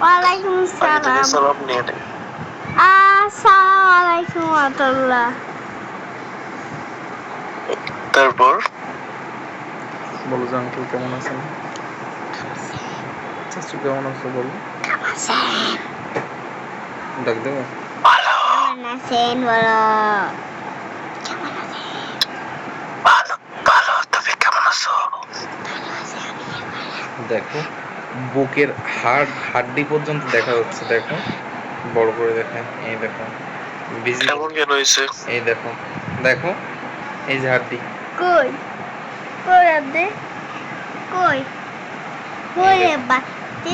ওয়ালাইকুম আগে থেকে সালাম। সালাম নিয়ে নে। আসসালামু আলাইকুম ওয়া রাহমাতুল্লাহ। তারপর বলো যে আঙ্কেল কেমন আছেন, চাচু কেমন আছো বলো, ডাক দেবো। ভালো কেমন আছেন বলো। ভালো ভালো, তুমি কেমন আছো? দেখো বুকের হাড্ডি পর্যন্ত দেখা যাচ্ছে, দেখো বড় করে দেখেন, এই দেখো কেমন কেন হয়েছে? এই দেখো, দেখো এই যে হাড্ডি। কই কই আপনি কই কই বাতি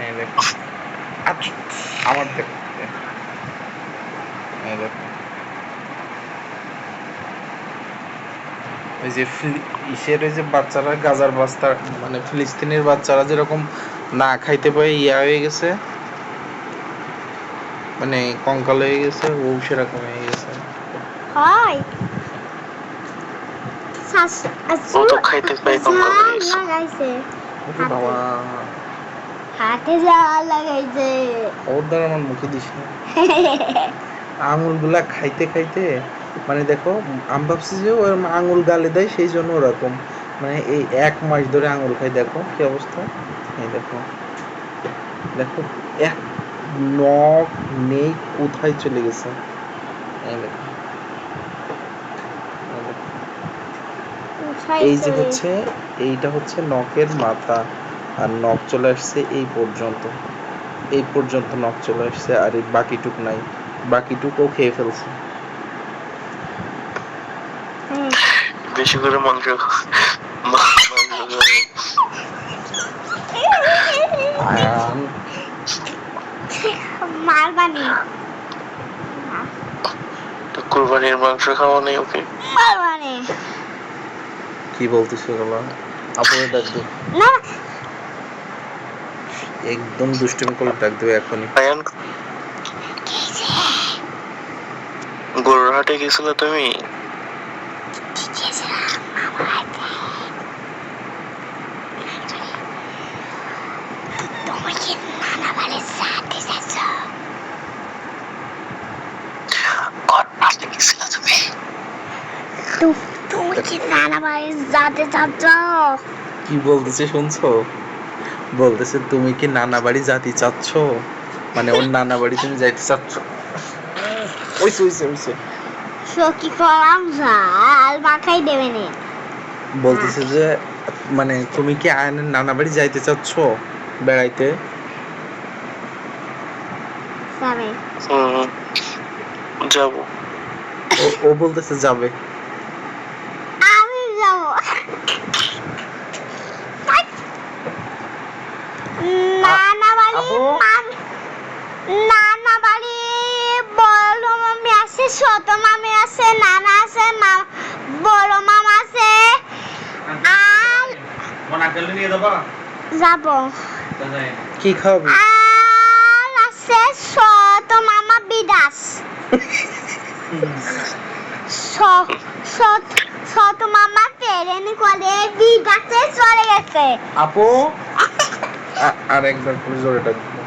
এই দেখো আমার দেখো, এই দেখো ওই যে ইসের ওই যে বাচ্চারা গাজার বাস্তা মানে ফিলিস্তিনের বাচ্চারা যেরকম না খাইতে পারে ইয়া হয়ে গেছে, মানে কঙ্কাল হয়ে গেছে, ও সেরকম হয়ে গেছে। হয় ও তো খাইতে পাই কঙ্কাল হয়ে গেছে। লাগাইছে ওরে বাবা, হাতে জাল লাগাইছে। ওর দ্বারা আমার মুখে দিস না। আঙুল গুলা খাইতে খাইতে মানে দেখো, আমি ভাবছি যে ওর আঙুল গালে দেয় সেই জন্য ওরকম, মানে এই 1 মাস ধরে আঙুল খাই, দেখো কি অবস্থা। এই দেখো দেখো এক নখ নেই, কোথায় চলে গেছে। এই দেখো, এই দেখো। এই যে হচ্ছে এইটা হচ্ছে নখের মাথা, আর নখ চলে আসছে এই পর্যন্ত নখ চলে আসছে, আর এই বাকিটুক নাই, বাকিটুকুও খেয়ে ফেলছে। বেশি করে মাংস মারবানি কুরবানির মাংস খাওয়া নেই ওকে? মারবানি কি বলতেছো বলো, আপুরে ডাক দে, না একদম দুষ্টুমি করলে ডাক দেবে এখনই। আয়ান, গরুর হাটে গেছিলে তুমি? তুমি কি নানা বাড়ি যেতে চাচ্ছ? কি বলতেছে শুনছো, বলতেছে তুমি কি নানা বাড়ি যাতে চাচ্ছ, মানে ওর নানা বাড়ি তুমি যাইতে চাচ্ছ। ওইসে ওইসে ওইসে কি করলাম ঝাল মাখাই দেবে নে। বলতেছে যে মানে তুমি কি আয়নের নানা বাড়ি যাইতে চাচ্ছ বেড়াইতে। যাবে যাবো। ও বলতেছে যাবে। আমি যাব নানা বাড়ি নানা বাড়ি বড় মামি আছে, ছোট মামি আছে, নানা আছে, বড় মামা আছে, আর যাব কি খাবি? আর আছে ছোট মামা বিদাস। ছোট মামা ট্রেন করে বিদাসে চলে গেছে। আপু আর একবার পুরো জোরে ডাকবো।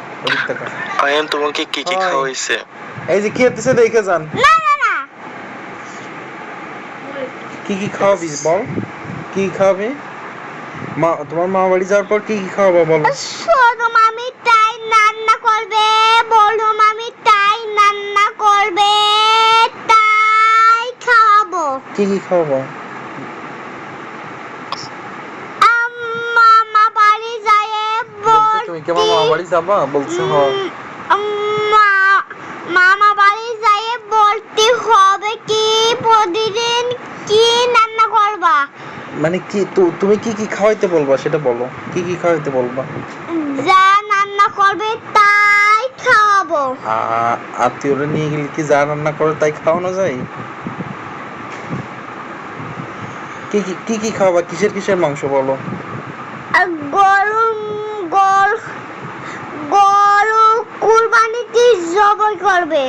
আয়ান তোমাকে কি কি খাওয়াইছে? এই যে খেতেছে দেখে যান। না না না, কি কি খাওয়াবি বল, কি খাওয়াবি? মা তোমার মা বাড়ি যাওয়ার পর কি কি খাওয়াবো বলো? ছোট মামি তাই রান্না করবে, বড় মামি তাই রান্না করবে, তাই খাওয়াবো। কি কি খাওয়াবো? মামা বাড়ি যায় তুমি কি আমার মা বাড়ি যাবা বলছো? মামা বাড়ি যায় বলতে হবে কি প্রতিদিন কি রান্না করবা, মানে কি তুমি কি কি খাওয়াইতে বলবা সেটা বলো, কি কি খাওয়াইতে বলবা? যা রান্না করবে তাই খাওয়াবো। আত্মীয়রা নিয়ে গেলে কি যা রান্না করে তাই খাওয়ানো যায়? কি কি কি কি খাওয়াবা, কিসের কিসের মাংস বলো? গরু গরু কুরবানিতে জবাই করবে।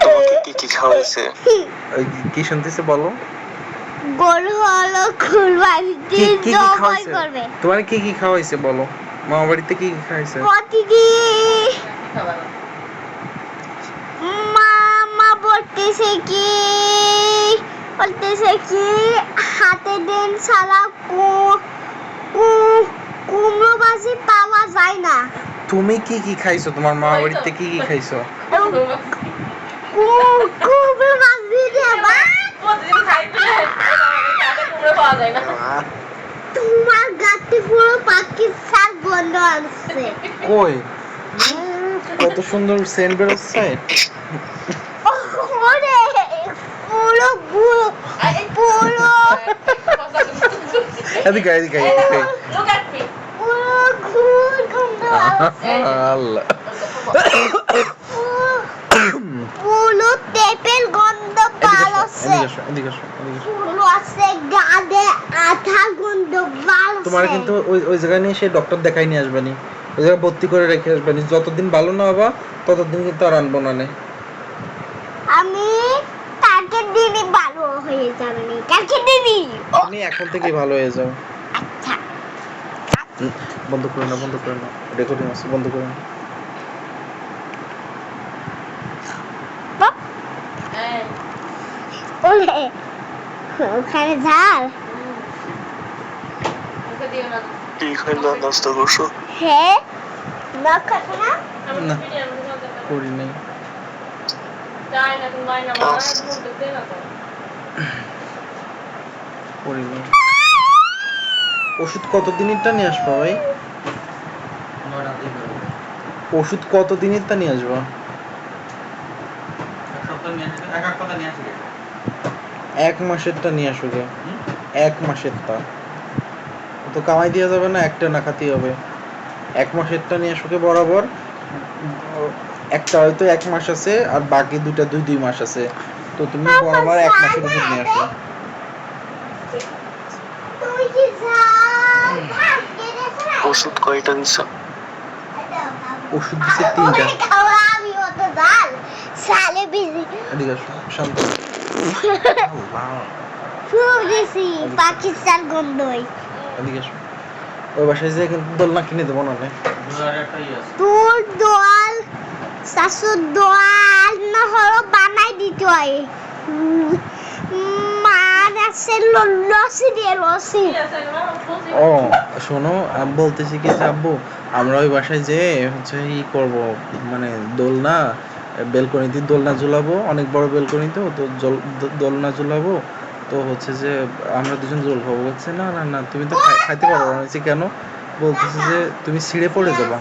তোমাকে কি কি খাওয়াইছে? ওই কি শুনতেছে বলো? গরু হলো কুরবানিতে কি কি জবাই খাওয়াইছে? করবে তোমার কি কি খাওয়াইছে বলো? মামা বাড়িতে কি কি খাইছে? প্রতিদিন মামা বলতেছে কি হাতে দেন সালা কুমড়ো ভাজি পাওয়া যায় না। তুমি কি কি খাইছো? তোমার মামা বাড়িতে কি কি খাইছো? কুমড়ো ভাজি দেবা তোমার গাতে পুরো পাকিস্তান গন্ধ আসছে। কই কত সুন্দর সেন্ট বেরোচ্ছে। ওরে পুরো পুরো এদিকে এদিকে পুরো ঘুর গন্ধ আসছে। আল্লাহ পুরো তেপেল গন্ধ পালছে। এদিকে আসো। পুরো আছে গাদে আঠা গন্ধ পালছে। তোমার কিন্তু ওই ওই জায়গায় নিয়ে সেই ডক্টর দেখাই নিয়ে আসবানি, ওই জায়গায় ভর্তি করে রেখে আসবানি। যতদিন ভালো না হবা ততদিন কিন্তু আর আনবো না। আমি কালকে দিনই ভালো হয়ে যাবে কালকে দিনই। তুমি এখন থেকে ভালো হয়ে যাও। আচ্ছা বন্ধ করে না রেকর্ডিং আছে, বন্ধ করে না। ওরে ওখানে ঝাল। কি খাইলা নাস্তা করছো? হ্যাঁ না খাবো না। না করি নাই। করি নাই। ওষুধ কতদিনেরটা নিয়ে আসবা ভাই? ওষুধ কতদিনেরটা নিয়ে আসবা? এক মাসেরটা নিয়ে আসো গে। এক মাসেরটা তো কামাই দেওয়া যাবে না, একটা না খাতেই হবে। এক মাসেরটা নিয়ে আসো গে বরাবর। একটা হয়তো এক মাস আছে আর বাকি দুইটা দুই মাস আছে, তো তুমি বরাবর এক মাসের ওষুধ নিয়ে আসো। তুই কি ঝাল খাইতে দেছ না? ওষুধ কয়টা দিছো? ওষুধ দিছে 3টা। খাওয়া আমি অত ঝাল সালে বিজি এদিকে আসো শান্ত। ফুল দিছি পাকিস্তান গন্ধই। এদিকে আসো। ওই বাসায় যেয়ে কিন্তু দোলনা কিনে দেবো না। তোর দোয়াল শাশুর দোয়াল না হলো বানাই দিতে হয়। মানাসে লসি দিয়ে লসি। ও শোনো, আমি বলতেছি কি যে আব্বু, আমরা ওই বাসায় যেয়ে হচ্ছে ই করবো, মানে দোলনা বেলকনিতে দোলনা ঝুলাবো, অনেক বড় বেলকনি তো দোলনা ঝুলাবো। তো হচ্ছে যে আমরা দুজন জল খাবো। বলছে না না না তুমি তো খাইতে পারবো না। বলছি কেন? বলতেছে যে তুমি ছিঁড়ে পড়ে যাবা,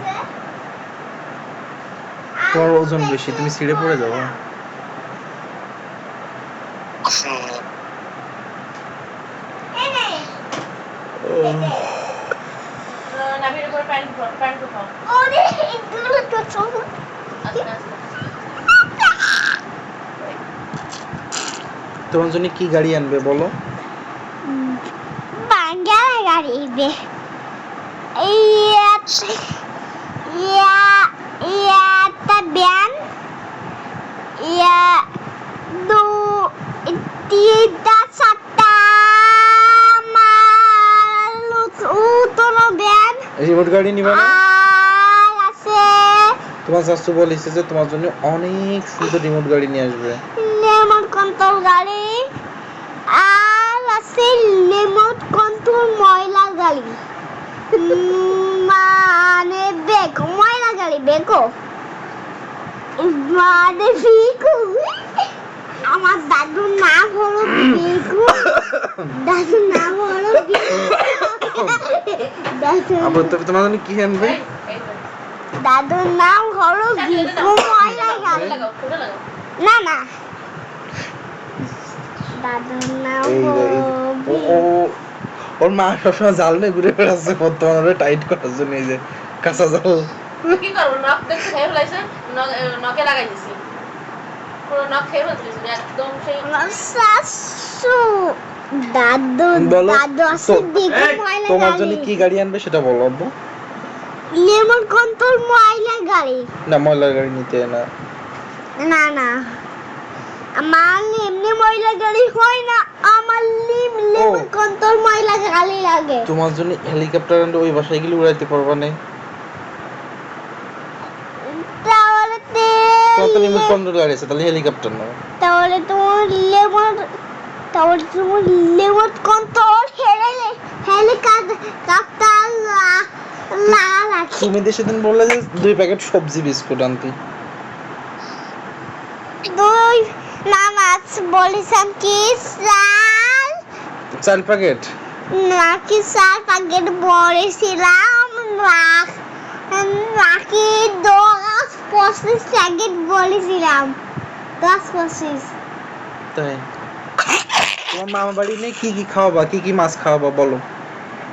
তোমার ওজন বেশি, তুমি ছিঁড়ে পড়ে যাবা। ওরে এগুলো তো ছোট। তোমার জন্য কি গাড়ি আনবে বলো? বাঙ্গালা গাড়ি বে একটা ব্যান দু তিনটা চারটা উতনো ব্যান রিমোট গাড়ি নিবা না? আর আছে তোমার শাশু বলেছে যে তোমার জন্য অনেক সুন্দর রিমোট গাড়ি নিয়ে আসবে। লেমন কন্ট্রোল গাড়ি আর আছে লেমন কন্ট্রোল ময়লা গাড়ি। মানে বেকো ময়লা গাড়ি বেকো মানে বেকো। আমার দাদুর নাম হলো বেকো। দাদুর নাম হলো আবার তোমার জন্য কি আনবে? দাদুর নাম হলো বেকো ময়লা গাড়ি। না না দাদুর নাম ওর মা সবসময় জাল নিয়ে ঘুরে বেড়াচ্ছে বর্তমানে টাইট করার জন্য, এই যে কাঁচা জাল। কি করবো নখ দেখতে খেয়ে ফেলাইছে, নখে লাগাই দিছি পুরো নখ খেয়ে ফেলতেছি একদম সেই শাশু দাদু বলো দাদু আছে বেকো ময়লা তোমার জন্য গাড়ি। কি গাড়ি আনবে সেটা বলো আব্বু। লেমন কন্ট্রোল ময়লা গাড়ি। না ময়লার গাড়ি নিতে না, না না আমার এমনি ময়লা গাড়ি হয় না, আমার লিমন কন্ট্রোল ময়লা গাড়ি লাগে। তোমার জন্য হেলিকপ্টার আনলে ওই বাসায় গেলে উড়াইতে পারবা না। তাহলে তোমার তো রিমোট কন্ট্রোল গাড়ি আছে, তাহলে হেলিকপ্টার নাও। তাহলে তোমার লেমন কন্ট্রোল হেলিকপ্টার লাগে। তুমি তো সেদিন বললে যে 2 প্যাকেট সবজি বিস্কুট আনতে। দুই নামাজ বলেছেন কি চাল 4 প্যাকেট নাকি 4 প্যাকেট বলেছিলাম, নাকি 10-25 প্যাকেট বলেছিলাম। 10-25। তাই? তোমার মামা বাড়ি নেই, কি কি খাওয়াবা, কি কি মাছ খাওয়াবা বলো?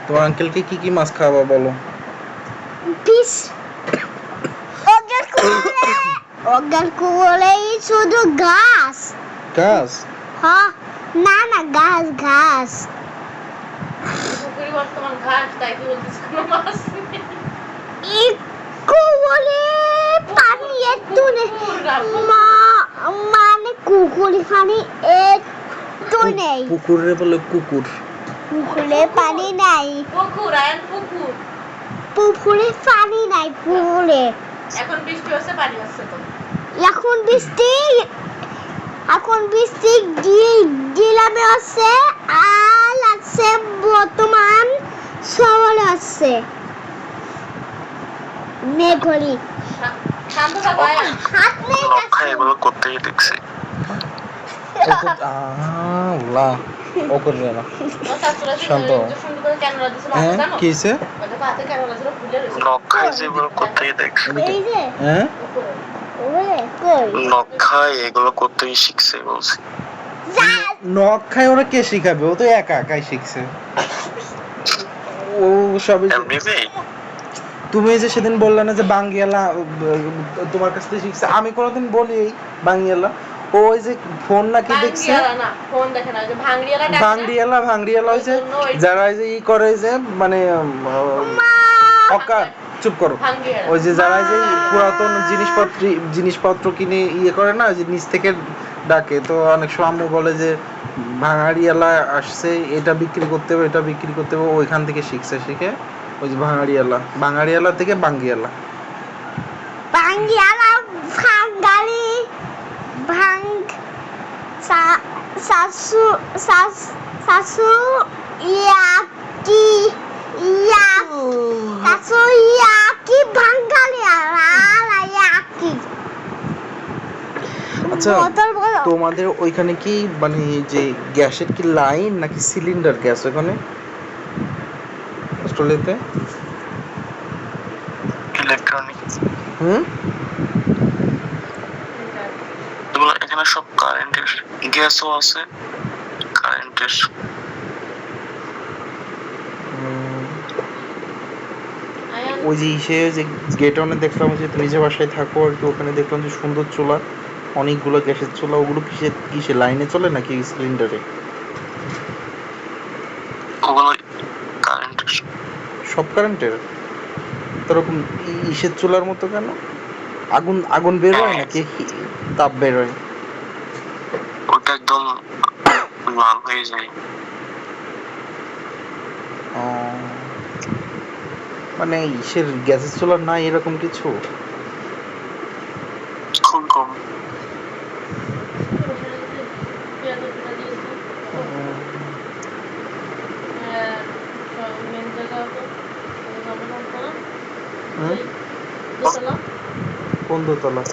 তোমার আঙ্কেলকে কি কি মাছ খাওয়াবা বলো? পিস ওগের কোলেই শুধু ঘাস। গাছ? হ্যাঁ, না না ঘাস ঘাস। পুকুরি বর্তমান ঘাস, তাই কি বলছিস কোনো মাছ নেই? একটু বলে পানি একটু নেই, মানে কুকুরি পানি একটু নেই। পুকুরে বলে কুকুর। পুকুরে পানি নাই, পুকুর আয়ন পুকুর। পুকুরে পানি নাই পুকুরে। এখন বৃষ্টি হচ্ছে, পানি আসছে তো। এখন বৃষ্টি গিলামে আছে আর আছে বর্তমান শহরে আছে মেঘরি। শান্ত থাকো আয়ন। হাত নেই লক্ষা এগুলো করতেই দেখছি। ওলা ও করবে না। ও শাশুড়া শান্ত। যে সুন্দর করে ক্যামেরা দিছে ভালো হ্যাঁ জানো? কি হইছে? ওটা পাতে ক্যামেরা দিছে খুলে রইছে। লক্ষায় যেগুলো করতেই দেখছি। এই যে হ্যাঁ ওরে কই লক্ষায় এগুলো করতেই শিখছে বলছি। নখ খায় ওরা কে শিখাবে? ও তো একা একাই শিখছে। ও সবই এমনিতেই তুমি যে সেদিন বললে না যে বাঙ্গিয়ালা তোমার কাছ থেকে শিখছে, আমি কোনোদিন বলি এই বাঙ্গিয়ালা, ও ওই যে ফোন নাকি দেখছে ভাঙ্গিয়ালা না, ফোন দেখে না, ওই যে ভাঙ্গিয়ালা ডাকে না? ভাঙ্গিয়ালা ওই যে যারা ওই যে ই করে যে মানে চুপ করো, ভাঙ্গিয়ালা। ওই যে যারা যে পুরাতন জিনিসপত্র কিনে ইয়ে করে না, ওই যে নিচ থেকে ডাকে, তো অনেক সময় আম্মু বলে যে ভাঙাড়িয়ালা আসছে, এটা বিক্রি করতে হবে, এটা বিক্রি করতে হবে, ওইখান থেকে শিখছে, শিখে ওই যে ভাঙাড়িয়ালা থেকে বাঙ্গিয়ালা। বাঙ্গিয়ালা ভাঙ্গালি ভাং শাশু শাশু ইয়াকি শাশু ইয়াকি বাঙ্গালি ইয়াকি। আচ্ছা বোতল বলো। তোমাদের ওইখানে কি মানে যে গ্যাসের কি লাইন নাকি সিলিন্ডার গ্যাস ওখানে অস্ট্রেলিয়াতে? ইলেকট্রনিক হুম এগুলো এখানে সব কারেন্টের, গ্যাসও আছে কারেন্টের। আয়ন ওই যে ইসে যে গেট অনে দেখলাম যে তুমি যে বাসায় থাকো আর কি, ওখানে দেখলাম যে সুন্দর চুলা, অনেকগুলো গ্যাসের চুলা, ওগুলো কিসে লাইনে চলে নাকি সিলিন্ডারে? ওগুলো কারেন্টের। সব কারেন্টের? এরকম ইসের চুলার মতো কেন? আগুন বের হয় নাকি তাপ বের হয়? ওটা একদম লাল হয়ে যায়। ও, মানে ইসের গ্যাসের চুলা নাই এরকম কিছু? খুব কম। কোন দোতলা?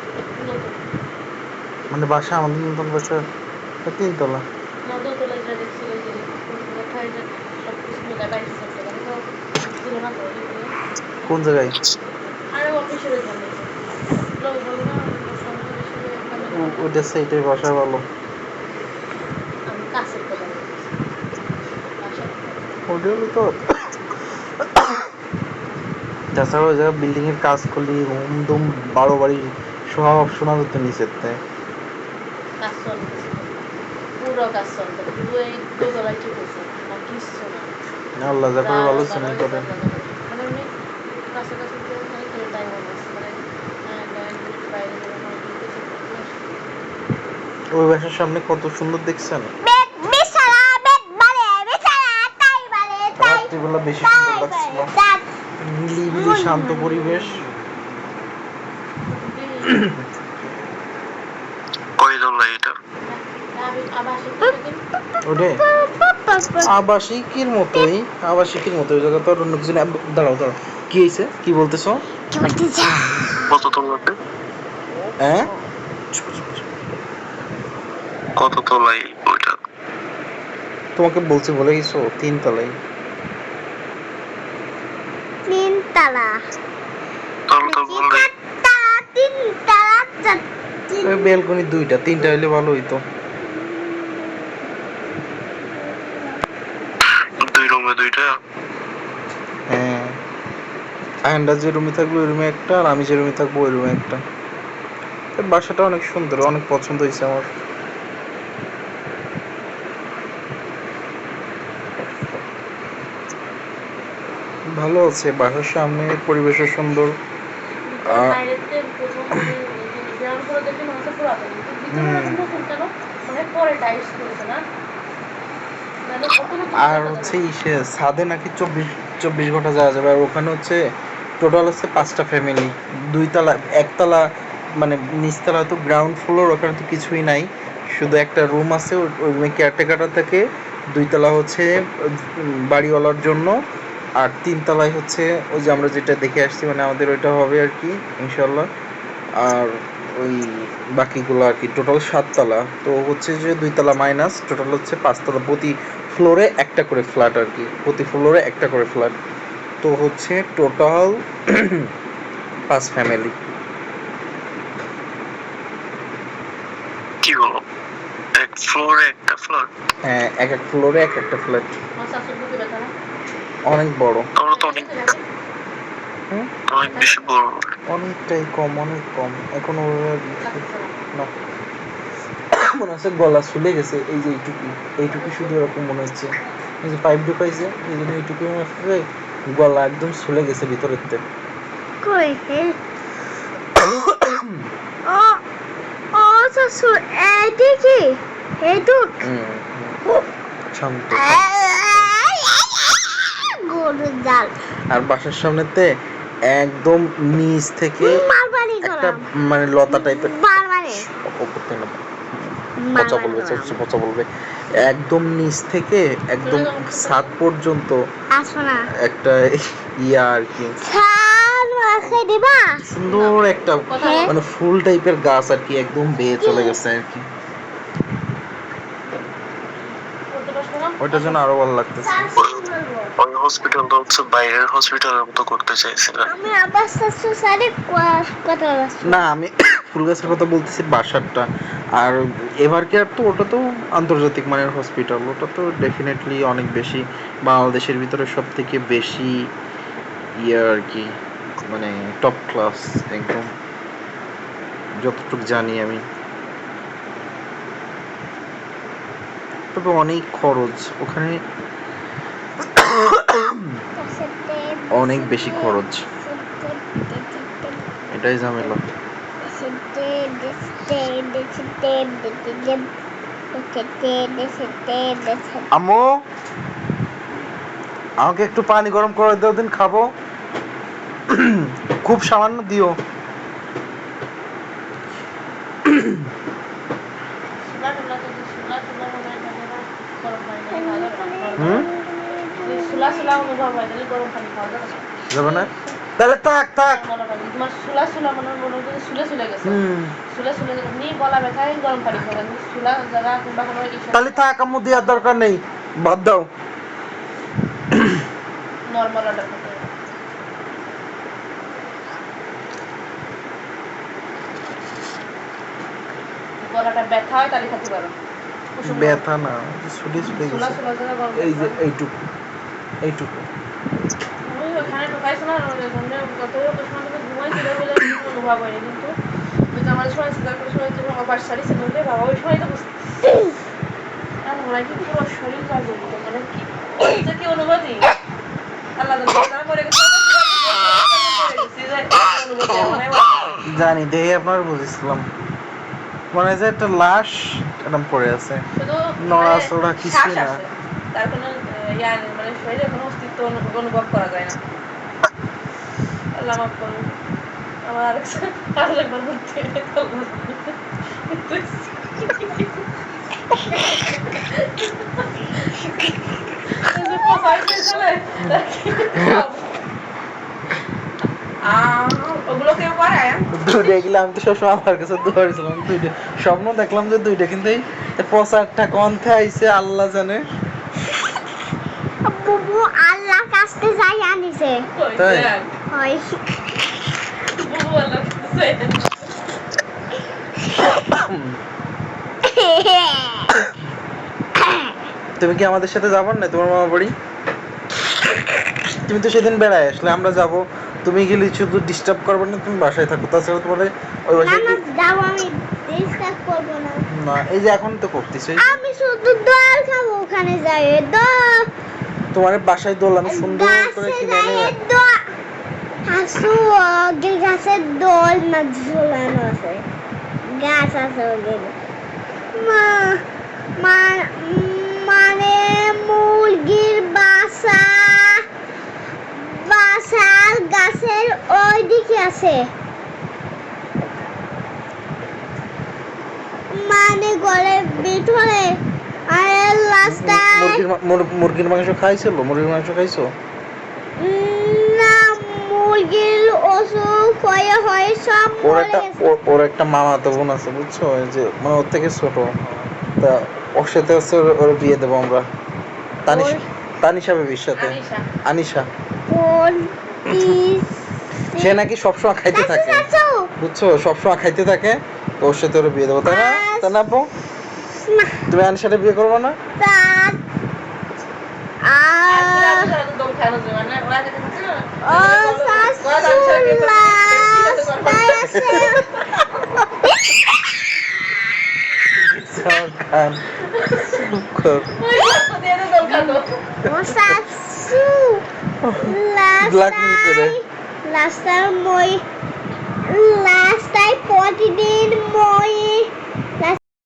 মানে বাসা আমাদের নতুন বাসা 3 তলা? কোন জায়গায়? ওইটা সেইটাই বাসা ভালো। ওটা হলো তো তাছাড়া ওই জায়গায় বিল্ডিং এর কাজ করলি হুম দুম 12 বাড়ি সব শোনা যেত নিচের তে। আল্লাহ যা করে ভালো শুনে করে। ওই বাসার সামনে কত সুন্দর দেখছেন, বেদ বিছানা বেদ বালে বিছানা তাই বালে তাই রাত্রিবেলা বেশি তাই সুন্দর লাগছিল, বালে তাই নিরিবিলি শান্ত পরিবেশ। কই দোলা এটা? ওরে আবাসিকের মতোই, আবাসিকের মতো ওই জায়গা তো আর অন্য কিছু না। দাঁড়াও দাঁড়াও, কি হয়েছে, কি বলতেছো? কি বলতেছ কত তোলাতে? হ্যাঁ কত তোলাই ওইটা? তোমাকে বলছি বলে গেছো 3 তলায়। তিন তালা তাহলে তো বললে তালা তিন তালা তিন ওই বেলকনি 2টা 3টা হইলে ভালো হইতো। 2 রুমে 2টা। হ্যাঁ, আয়নরা যে রুমে থাকবে ওই রুমে একটা, আর আমি যে রুমে থাকবো ওই রুমে একটা। এই বাসাটা অনেক সুন্দর, অনেক পছন্দ হয়েছে আমার। ভালো আছে, বাসার সামনে পরিবেশও সুন্দর। বাইরেতে প্রথম গ্রাউন্ড ফ্লোর দেখে মনে হচ্ছে পুরাতন, কিন্তু ভিতরে এরকম নতুন কেন? মানে পরে টাইলস করেছে না? নাহলে কত নতুন আর দেখা হচ্ছে যাবে। ইসে ছাদে নাকি 24 ঘন্টা যাওয়া যাবে। আর ওখানে হচ্ছে টোটাল হচ্ছে 5টা ফ্যামিলি, 2 তলা 1 তলা, মানে নিচতলা তো গ্রাউন্ড ফ্লোর, ওখানে তো কিছুই নাই, শুধু একটা রুম আছে, ওই রুমে কেয়ারটেকারটা থাকে। 2 তলা হচ্ছে বাড়িওয়ালার জন্য, আর 3 তলায় হচ্ছে ওই যে আমরা যেটা দেখে আসছি, মানে আমাদের ওইটা হবে আর কি ইনশাল্লাহ। আর ওই বাকিগুলো আর কি টোটাল 7 তলা, তো হচ্ছে যে 2 তলা মাইনাস টোটাল হচ্ছে 5 তলা। প্রতি ফ্লোরে একটা করে ফ্ল্যাট আর কি, প্রতি ফ্লোরে একটা করে ফ্ল্যাট, তো হচ্ছে টোটাল 5 ফ্যামিলি। কি বলো? এক ফ্লোরে একটা ফ্লোর? হ্যাঁ, এক এক ফ্লোরে এক একটা ফ্ল্যাট, আমার শাশুড়ি বুকে ব্যথা না? অনেক বড়। তাহলে তো অনেক হুম, অনেক বেশি বড়। অনেকটাই কম, অনেক কম এখনো। লাগতেছে না। না, মনে হচ্ছে গলা শুলে গেছে, এই যে এইটুকু, এইটুকু শুধু এরকম মনে হচ্ছে, এই যে পাইপ ঢুকাইছে এই জন্য এইটুকু মনে হচ্ছে গলা একদম শুলে গেছে ভিতরের থেকে। কই হে ও ও শাশু এইটা কি এইটুক শান্ত। গরু জাল আর বাসার সামনেতে একদম নিচ থেকে মারবানি একটা গরম মানে লতা টাইপের, মারবানি উপর থেকে না, পচা বলবে, পচা বলবে, একদম নিচ থেকে একদম ছাদ পর্যন্ত আসো না একটা ইয়া আর কি, ছাল মাখে দিবা সুন্দর একটা হ্যাঁ। মানে ফুল টাইপের গাছ আর কি, একদম বেয়ে চলে গেছে আর কি। করতে পারছো না? ওইটার জন্য আরো ভালো লাগতেছে। ওই হসপিটালটা হচ্ছে বাইরের হসপিটালের মতো করতে চাইছিলেন। আমি আবার শাশুর সাথে কথা বলছি না, আমি ফুল গাছের কথা বলতেছি বাসারটা। আর এভার কেয়ার তো ওটা তো আন্তর্জাতিক মানের হসপিটাল, ওটা তো ডেফিনেটলি অনেক বেশি, বাংলাদেশের ভিতরে সব থেকে বেশি ইয়ে আর কি, মানে টপ ক্লাস একদম, যতটুকু জানি আমি। তবে অনেক খরচ ওখানে, অনেক বেশি খরচ, এটাই ঝামেলা। আম্মু, আমাকে একটু পানি গরম করে দাও দিন, খাবো, খুব সামান্য দিও। সুলা টুলা যদি সুলা টুলা মনে হয় তাহলে না গরম পানি দিয়ে খাওয়া যাবে না। হুম, যদি সুলা সুলা অনুভব হয় তাহলে গরম পানি খাওয়া যাবে না। যাবে না, তাহলে থাক থাক। মনে করেন তোমার সুলা সুলা মনে হয় সুলে সুলে গেছে, হুম, সুলে সুলে এমনি গলা ব্যথায় গরম পানি খাওয়া যাবে, সুলা জায়গা কিংবা কোনো তাহলে থাক আম্মু, দেওয়ার দরকার নেই, বাদ দাও। নর্মাল অর্ডার করতে হবে। গলাটা ব্যথা হয় তাহলে খেতে পারো। কুসুম গরম। ব্যথা না, ছুটে ছুটে সুলা গেছে, সুলা জায়গা গরম এই যে করতে হবে। এইটুকু, এইটুকু। ওই ওখানে ঢুকাইছো না, সামনে গত সময় তুমি ঘুমাইছিল বলে কিছু অনুভব হয়নি, কিন্তু ওই যে আমার সময় সিদ্ধার করে সময় যখন অবার শাড়ি ছিল রে বাবা, ওই সময় তো বুঝতে মনে কি পুরো শরীর কাজে মানে কি যে কি অনুভূতি আল্লাহ জানা করে গেছে জানি দেখে আপনার বুঝেছিলাম। মনে হয় যে একটা লাশ এরকম পড়ে আছে। শুধু নড়াচড়া কিছুই শ্বাস না। আছে, তার কোনো ইয়া নেই, মানে শরীরে কোনো অস্তিত্ব অনুভব করা যায় না। আল্লাহ মাফ করুন। আমার আরেকবার বলতে ওগুলো কেউ করে? দুইটা এগুলো আমি তো সবসময় আমার কাছে দোয়া হয়েছিলাম, দুইটা স্বপ্ন দেখলাম যে দুইটা, কিন্তু এই প্রচারটা কন্থে আইছে আল্লাহ জানে। বুবু আল্লাহ কাছে যাই আনিছে তাই? হয় বুবু আল্লাহ কাছে। তুমি কি আমাদের সাথে যাবার না তোমার মামা বাড়ি? তুমি তো সেদিন বেড়ায় আসলে, আমরা যাব, তুমি গেলে শুধু ডিস্টার্ব করবে না, তুমি বাসায় থাকো, তাছাড়া তোমার ওই না বাসায় না যাও, আমি ডিস্টার্ব করব না। না, এই যে এখন তো করতেছে, আমি শুধু দোল খাবো, ওখানে যাই দোল, তোমার বাসায় দোল আমি সুন্দর করে গাছে কিনে যাই এনে দোল, হাসু ওগের গাছের দোল না ঝুলানো আছে, গাছ আছে ওগের মা মা- মানে মুরগির বাসা, বাসার গাছের ওই দিকে আছে, মানে গলের ভিতরে আর রাস্তায় মুরগির মাংস খাইছিল, মুরগির মাংস খাইছো? না, মুরগির অসুখ হয়ে হয়ে সব ওর মরে একটা গেছে। ওর একটা মামাতো বোন আছে বুঝছো, ওই যে মানে ওর থেকে ছোট, তা ওর সাথে হচ্ছে ওর বিয়ে দেবো আমরা, তানিশা বেবির সাথে, আনিশা। আনিশা। কোন সে নাকি সবসময় খাইতে থাকে বুঝছো, সবসময় খাইতে থাকে, তো ওর সাথে ওর বিয়ে দেবো, তাই না? তাই না আপু? তুমি আনিশারে বিয়ে করবো না? তার আর দম খাওয়ানো যাবে না, ওরা যেটা খাচ্ছে না, ও শাশুড়ি রাস্তায় আছে, খান। দম খাতো। ও শাশু ব্ল্যাক মেল করে। রাস্তায় প্রতিদিন মই